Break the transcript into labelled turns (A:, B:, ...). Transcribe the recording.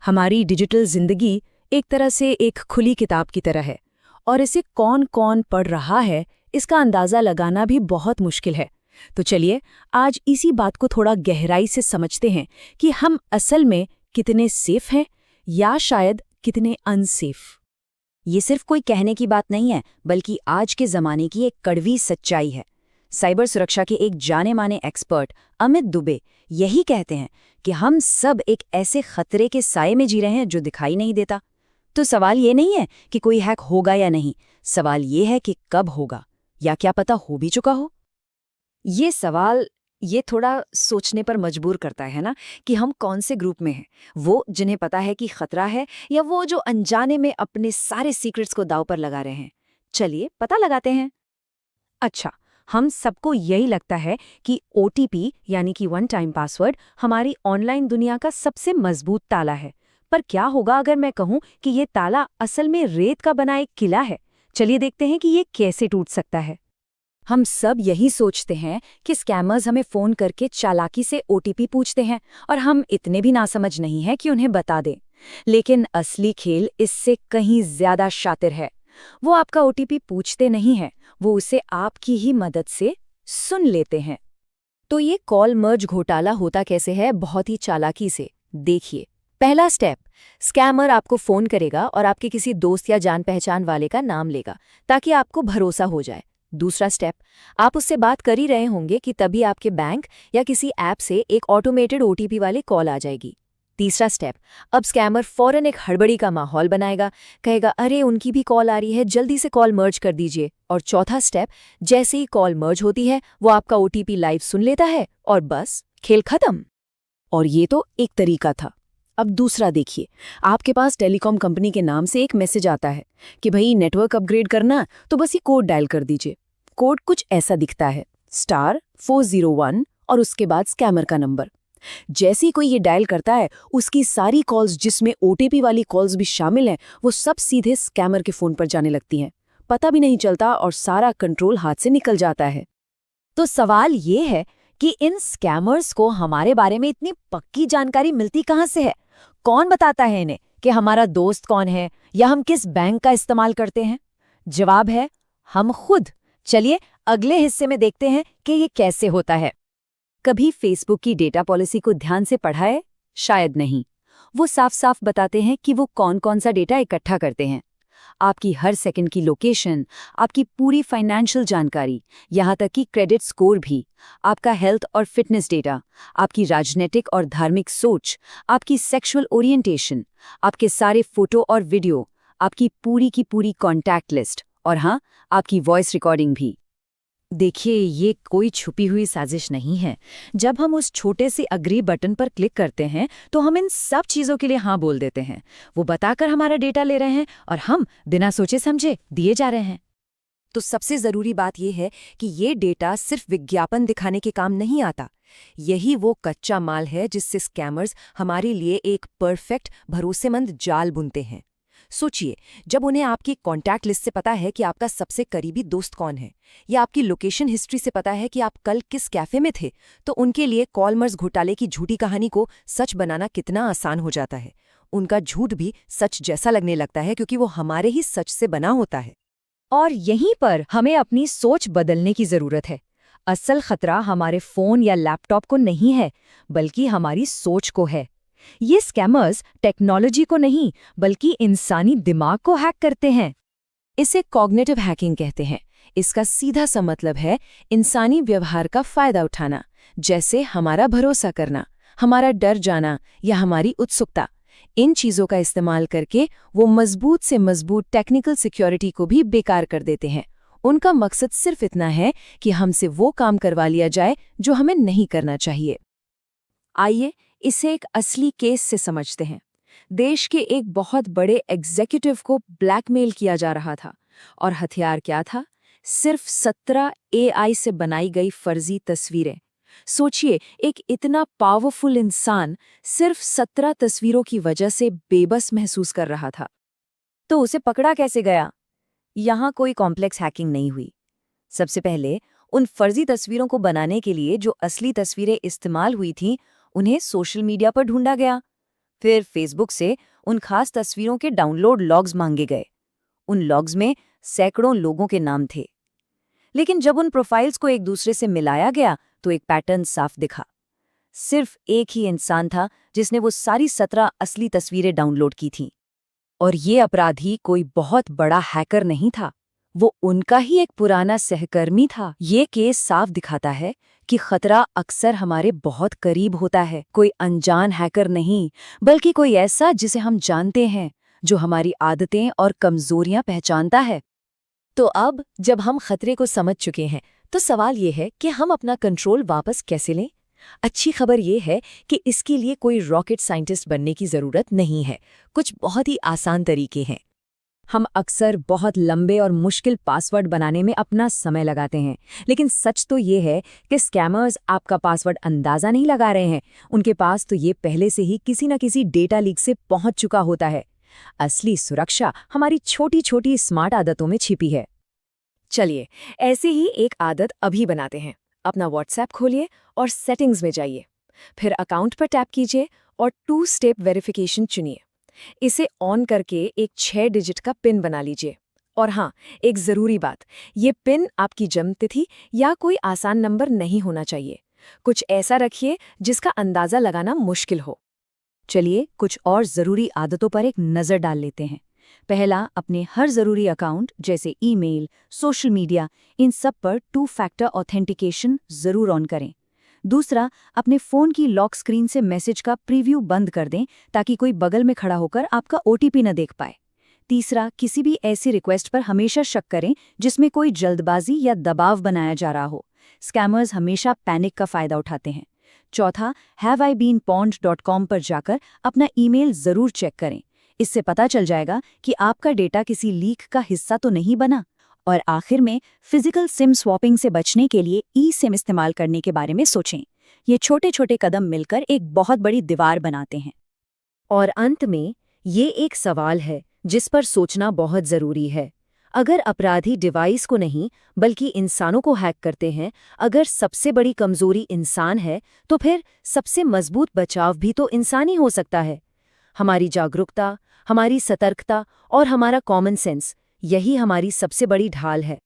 A: हमारी डिजिटल जिंदगी एक तरह से एक खुली किताब की तरह है और इसे कौन कौन पढ़ रहा है इसका अंदाज़ा लगाना भी बहुत मुश्किल है। तो चलिए आज इसी बात को थोड़ा गहराई से समझते हैं कि हम असल में कितने सेफ हैं या शायद कितने अनसेफ।
B: ये सिर्फ कोई कहने की बात नहीं है, बल्कि आज के ज़माने की एक कड़वी सच्चाई है। साइबर सुरक्षा के एक जाने माने एक्सपर्ट अमित दुबे यही कहते हैं कि हम सब एक ऐसे खतरे के साए में जी रहे हैं जो दिखाई नहीं देता। तो सवाल ये नहीं है कि कोई हैक होगा या नहीं, सवाल ये है कि कब होगा, या क्या पता हो भी चुका हो।
A: ये सवाल ये थोड़ा सोचने पर मजबूर करता है ना कि हम कौन से ग्रुप में हैं, वो जिन्हें पता है कि खतरा है या वो जो अनजाने में अपने सारे सीक्रेट्स को दांव पर लगा रहे हैं। चलिए पता लगाते हैं। अच्छा, हम सबको यही लगता है कि ओटीपी यानी कि वन टाइम पासवर्ड हमारी ऑनलाइन दुनिया का सबसे मजबूत ताला है। पर क्या होगा अगर मैं कहूं कि ये ताला असल में रेत का बना एक किला है? चलिए देखते हैं कि ये कैसे टूट सकता है। हम सब यही सोचते हैं कि स्कैमर्स हमें फ़ोन करके चालाकी से ओटीपी पूछते हैं और हम इतने भी नासमझ नहीं हैं कि उन्हें बता दें। लेकिन असली खेल इससे कहीं ज़्यादा शातिर है। वो आपका ओटीपी पूछते नहीं हैं, वो उसे आपकी ही मदद से सुन लेते हैं। तो ये कॉल मर्ज घोटाला होता कैसे है? बहुत ही चालाकी से। देखिए, पहला स्टेप, स्कैमर आपको फ़ोन करेगा और आपके किसी दोस्त या जान पहचान वाले का नाम लेगा ताकि आपको भरोसा हो जाए। दूसरा स्टेप, आप उससे बात कर ही रहे होंगे कि तभी आपके बैंक या किसी ऐप से एक ऑटोमेटेड ओटीपी वाली कॉल आ जाएगी। तीसरा स्टेप, अब स्कैमर फौरन एक हड़बड़ी का माहौल बनाएगा, कहेगा अरे उनकी भी कॉल आ रही है, जल्दी से कॉल मर्ज कर दीजिए। और चौथा स्टेप, जैसे ही कॉल मर्ज होती है वो आपका ओटीपी लाइव सुन लेता है और बस खेल खत्म। और ये तो एक तरीका था। अब दूसरा देखिए, आपके पास टेलीकॉम कंपनी के नाम से एक मैसेज आता है कि भाई नेटवर्क अपग्रेड करना, तो बस ये कोड डायल कर दीजिए। कोड कुछ ऐसा दिखता है *401 और उसके बाद स्कैमर का नंबर। जैसे ही कोई ये डायल करता है, उसकी सारी कॉल्स जिसमें ओटीपी वाली कॉल्स भी शामिल हैं, वो सब सीधे स्कैमर के फ़ोन पर जाने लगती हैं। पता भी नहीं चलता और सारा कंट्रोल हाथ से निकल जाता है। तो सवाल ये है कि इन स्कैमर्स को हमारे बारे में इतनी पक्की जानकारी मिलती कहाँ से है? कौन बताता है इन्हें कि हमारा दोस्त कौन है या हम किस बैंक का इस्तेमाल करते हैं? जवाब है हम खुद। चलिए अगले हिस्से में देखते हैं कि ये कैसे होता है। कभी फेसबुक की डेटा पॉलिसी को ध्यान से पढ़ा है? शायद नहीं। वो साफ साफ बताते हैं कि वो कौन कौन सा डेटा इकट्ठा करते हैं। आपकी हर सेकंड की लोकेशन, आपकी पूरी फाइनेंशियल जानकारी, यहाँ तक कि क्रेडिट स्कोर भी, आपका हेल्थ और फिटनेस डेटा, आपकी राजनीतिक और धार्मिक सोच, आपकी सेक्सुअल ओरिएंटेशन, आपके सारे फोटो और वीडियो, आपकी पूरी की पूरी कॉन्टैक्ट लिस्ट और हाँ, आपकी वॉइस रिकॉर्डिंग भी। देखिए, ये कोई छुपी हुई साजिश नहीं है। जब हम उस छोटे से अग्री बटन पर क्लिक करते हैं तो हम इन सब चीज़ों के लिए हाँ बोल देते हैं। वो बताकर हमारा डेटा ले रहे हैं और हम बिना सोचे समझे दिए जा रहे हैं। तो सबसे ज़रूरी बात यह है कि ये डेटा सिर्फ विज्ञापन दिखाने के काम नहीं आता। यही वो कच्चा माल है जिससे स्कैमर्स हमारे लिए एक परफेक्ट भरोसेमंद जाल बुनते हैं। सोचिए, जब उन्हें आपकी कॉन्टैक्ट लिस्ट से पता है कि आपका सबसे करीबी दोस्त कौन है, या आपकी लोकेशन हिस्ट्री से पता है कि आप कल किस कैफे में थे, तो उनके लिए कॉलमर्स घोटाले की झूठी कहानी को सच बनाना कितना आसान हो जाता है। उनका झूठ भी सच जैसा लगने लगता है क्योंकि वो हमारे ही सच से बना होता है। और यहीं पर हमें अपनी सोच बदलने की ज़रूरत है। असल खतरा हमारे फ़ोन या लैपटॉप को नहीं है, बल्कि हमारी सोच को है। ये स्कैमर्स टेक्नोलॉजी को नहीं, बल्कि इंसानी दिमाग को हैक करते हैं। इसे कॉग्निटिव हैकिंग कहते हैं। इसका सीधा सा मतलब है इंसानी व्यवहार का फायदा उठाना, जैसे हमारा भरोसा करना, हमारा डर जाना या हमारी उत्सुकता। इन चीज़ों का इस्तेमाल करके वो मजबूत से मजबूत टेक्निकल सिक्योरिटी को भी बेकार कर देते हैं। उनका मकसद सिर्फ इतना है कि हमसे वो काम करवा लिया जाए जो हमें नहीं करना चाहिए। आइए इसे एक असली केस से समझते हैं। देश के एक बहुत बड़े एग्जीक्यूटिव को ब्लैकमेल किया जा रहा था और हथियार क्या था? सिर्फ 17 एआई से बनाई गई फर्जी तस्वीरें। सोचिए, एक इतना पावरफुल इंसान सिर्फ 17 तस्वीरों की वजह से बेबस महसूस कर रहा था। तो उसे पकड़ा कैसे गया? यहाँ कोई कॉम्प्लेक्स हैकिंग नहीं हुई। सबसे पहले उन फर्जी तस्वीरों को बनाने के लिए जो असली तस्वीरें इस्तेमाल हुई थीं, उन्हें सोशल मीडिया पर ढूंढा गया।
B: फिर फेसबुक से उन खास तस्वीरों के डाउनलोड लॉग्स मांगे गए। उन लॉग्स में सैकड़ों लोगों के नाम थे। लेकिन जब उन प्रोफाइल्स को एक दूसरे से मिलाया गया तो एक पैटर्न साफ दिखा। सिर्फ एक ही इंसान था जिसने वो सारी 17 असली तस्वीरें डाउनलोड की थीं। और ये अपराधी कोई बहुत बड़ा हैकर नहीं था, वो उनका ही एक पुराना सहकर्मी था। ये केस साफ दिखाता है कि खतरा अक्सर हमारे बहुत करीब होता है। कोई अनजान हैकर नहीं, बल्कि कोई ऐसा जिसे हम जानते हैं, जो हमारी आदतें और कमजोरियां पहचानता है।
A: तो अब जब हम खतरे को समझ चुके हैं, तो सवाल ये है कि हम अपना कंट्रोल वापस कैसे लें? अच्छी खबर ये है कि इसके लिए कोई रॉकेट साइंटिस्ट बनने की ज़रूरत नहीं है। कुछ बहुत ही आसान तरीके हैं।
B: हम अक्सर बहुत लंबे और मुश्किल पासवर्ड बनाने में अपना समय लगाते हैं, लेकिन सच तो ये है कि स्कैमर्स आपका पासवर्ड अंदाज़ा नहीं लगा रहे हैं। उनके पास तो ये पहले से ही किसी न किसी डेटा लीक से पहुंच चुका होता है। असली सुरक्षा हमारी छोटी छोटी स्मार्ट आदतों में छिपी है।
A: चलिए, ऐसे ही एक आदत अभी बनाते हैं। अपना व्हाट्सएप खोलिए और सेटिंग्स में जाइए। फिर अकाउंट पर टैप कीजिए और 2 स्टेप वेरिफिकेशन चुनिए। इसे ऑन करके एक 6 डिजिट का पिन बना लीजिए। और हाँ, एक ज़रूरी बात, ये पिन आपकी जन्मतिथि या कोई आसान नंबर नहीं होना चाहिए। कुछ ऐसा रखिए जिसका अंदाज़ा लगाना मुश्किल हो।
B: चलिए, कुछ और ज़रूरी आदतों पर एक नज़र डाल लेते हैं। पहला, अपने हर ज़रूरी अकाउंट जैसे ईमेल, सोशल मीडिया, इन सब पर 2 फैक्टर ऑथेंटिकेशन ज़रूर ऑन करें। दूसरा, अपने फ़ोन की लॉक स्क्रीन से मैसेज का प्रीव्यू बंद कर दें ताकि कोई बगल में खड़ा होकर आपका ओटीपी न देख पाए। तीसरा, किसी भी ऐसी रिक्वेस्ट पर हमेशा शक करें जिसमें कोई जल्दबाजी या दबाव बनाया जा रहा हो। स्कैमर्स हमेशा पैनिक का फ़ायदा उठाते हैं। चौथा, haveibeenpawned.com पर जाकर अपना ईमेल ज़रूर चेक करें। इससे पता चल जाएगा कि आपका डेटा किसी लीक का हिस्सा तो नहीं बना। और आखिर में, फिजिकल सिम स्वैपिंग से बचने के लिए ई-सिम इस्तेमाल करने के बारे में सोचें। ये छोटे छोटे कदम मिलकर एक बहुत बड़ी दीवार बनाते हैं।
A: और अंत में, ये एक सवाल है जिस पर सोचना बहुत ज़रूरी है। अगर अपराधी डिवाइस को नहीं बल्कि इंसानों को हैक करते हैं, अगर सबसे बड़ी कमज़ोरी इंसान है, तो फिर सबसे मजबूत बचाव भी तो इंसान ही हो सकता है। हमारी जागरूकता, हमारी सतर्कता और हमारा कॉमन सेंस, यही हमारी सबसे बड़ी ढाल है।